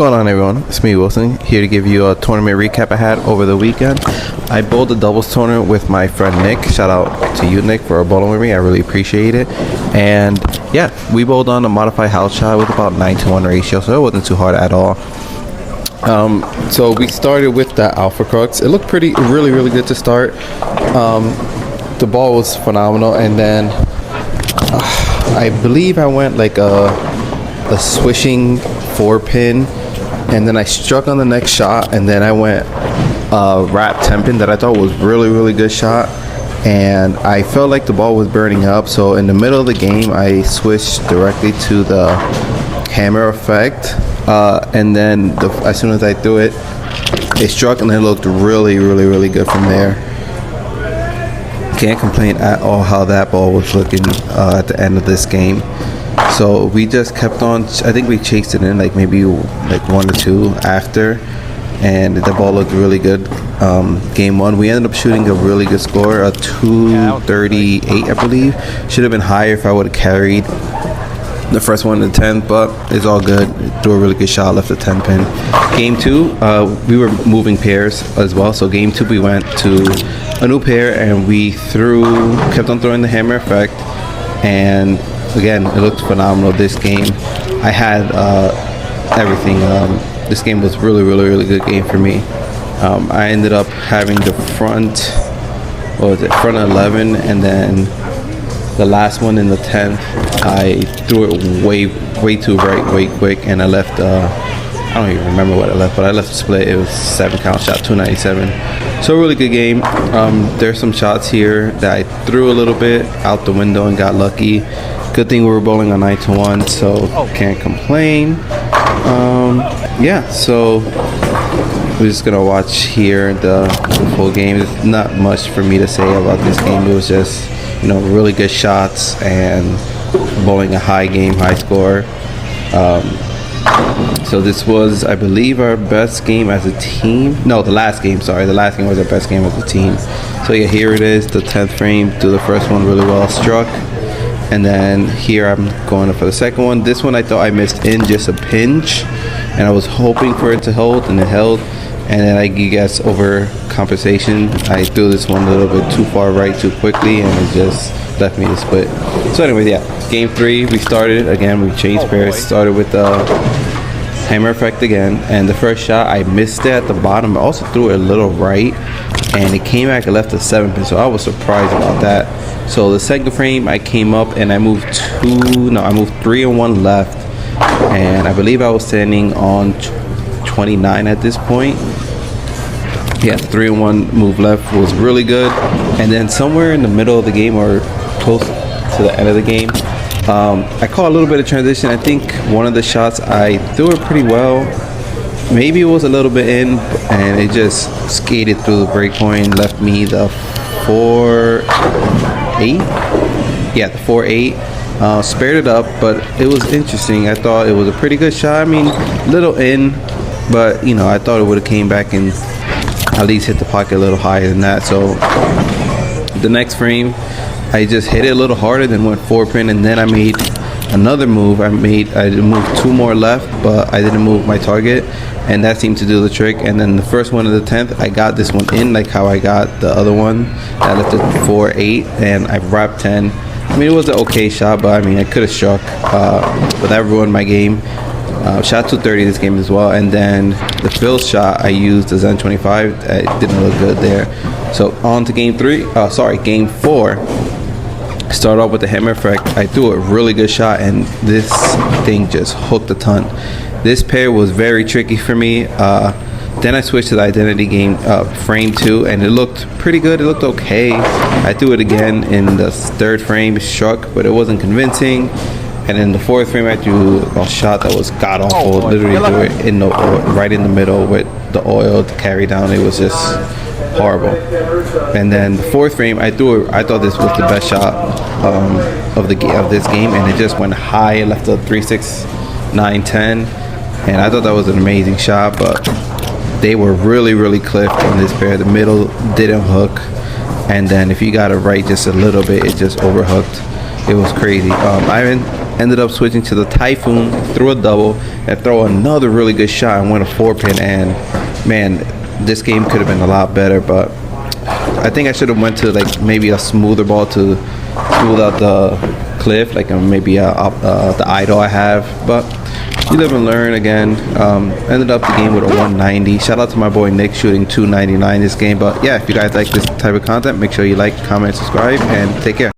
going on, everyone? It's me, Wilson, here to give you a tournament recap I had over the weekend. I bowled a doubles tournament with my friend Nick. Shout out to you, Nick, for bowling with me. I really appreciate it. And yeah, we bowled on a modified house shot with about 9-to-1 ratio, so it wasn't too hard at all. So we started with the Alpha Crux. It looked really good to start. The ball was phenomenal, and then I believe I went like a swishing 4-pin, and then I struck on the next shot, and then I went wrap 10-pin that I thought was really good shot, and I felt like the ball was burning up. So in the middle of the game, I switched directly to the hammer effect, and then as soon as I threw it, it struck, and it looked really good from there. Can't complain at all how that ball was looking at the end of this game. So we just kept on. I think we chased it in like maybe like 1 or 2 after, and the ball looked really good. Game 1, we ended up shooting a really good score, a 238, I believe. Should have been higher if I would have carried the first one to 10th, but it's all good. Threw a really good shot, left a 10-pin. Game 2, we were moving pairs as well. So game 2, we went to a new pair, and we kept on throwing the hammer effect, and again, it looked phenomenal this game. I had everything. This game was really good game for me. I ended up having the front 11, and then the last one in the 10th, I threw it way too right, way quick, and I left, I don't even remember what I left, but I left a split. It was 7-count shot, 297. So a really good game. There's some shots here that I threw a little bit out the window and got lucky. Good thing we were bowling on 9-to-1, so can't complain. Yeah, so we're just gonna watch here the full game. There's not much for me to say about this game. It was just, really good shots and bowling a high score. So this was, I believe, our best game as a team. No, the last game, sorry. The last game was our best game as a team. So yeah, here it is, the 10th frame. Do the first one really well, struck. And then here I'm going up for the second one. This one I thought I missed in just a pinch, and I was hoping for it to hold, and it held. And then I guess over compensation, I threw this one a little bit too far right too quickly, and it just left me to split. So anyways, yeah, game 3, we started again. We changed pairs. Started with the hammer effect again, and the first shot I missed it at the bottom. I also threw it a little right, and it came back and left a 7-pin. So I was surprised about that. So the second frame, I came up and I moved 3 and 1 left, and I believe I was standing on 29 at this point. Yeah, 3 and 1 move left was really good. And then somewhere in the middle of the game, or close to the end of the game, I caught a little bit of transition. I think one of the shots I threw it pretty well. Maybe it was a little bit in, and it just skated through the break point, left me the 4-8. Yeah, the 4-8. Spared it up, but it was interesting. I thought it was a pretty good shot. I mean, little in, but I thought it would have came back and at least hit the pocket a little higher than that. So the next frame, I just hit it a little harder, then went 4-pin, and then I made another move. I moved 2 more left, but I didn't move my target, and that seemed to do the trick. And then the first one of the 10th, I got this one in like how I got the other one. I left it 4-8, and I wrapped 10. I mean, it was an okay shot, but I mean, I could have struck, but that ruined my game. Shot 230 this game as well, and then the fill shot I used the Zen 25. It didn't look good there. So on to game 4. Start off with the hammer effect. I threw a really good shot, and this thing just hooked a ton. This pair was very tricky for me. Then I switched to the identity game, frame 2, and it looked pretty good. It looked okay. I threw it again in the 3rd frame, struck, but it wasn't convincing. And in the 4th frame, I threw a shot that was god awful. Literally threw it in right in the middle with the oil to carry down. It was just horrible. And then the 4th frame, I thought this was the best shot of this game, and it just went high. It left a 3-6, 9-10, and I thought that was an amazing shot. But they were really clipped on this pair. The middle didn't hook, and then if you got it right just a little bit, it just overhooked. It was crazy. ended up switching to the Typhoon, threw a double, and throw another really good shot and win a 4-pin. And man, this game could have been a lot better, but I think I should have went to like maybe a smoother ball to smooth out the cliff, like maybe the idol I have. But you live and learn. Again, ended up the game with a 190. Shout out to my boy Nick shooting 299 this game. But yeah, if you guys like this type of content, make sure you like, comment, subscribe, and take care.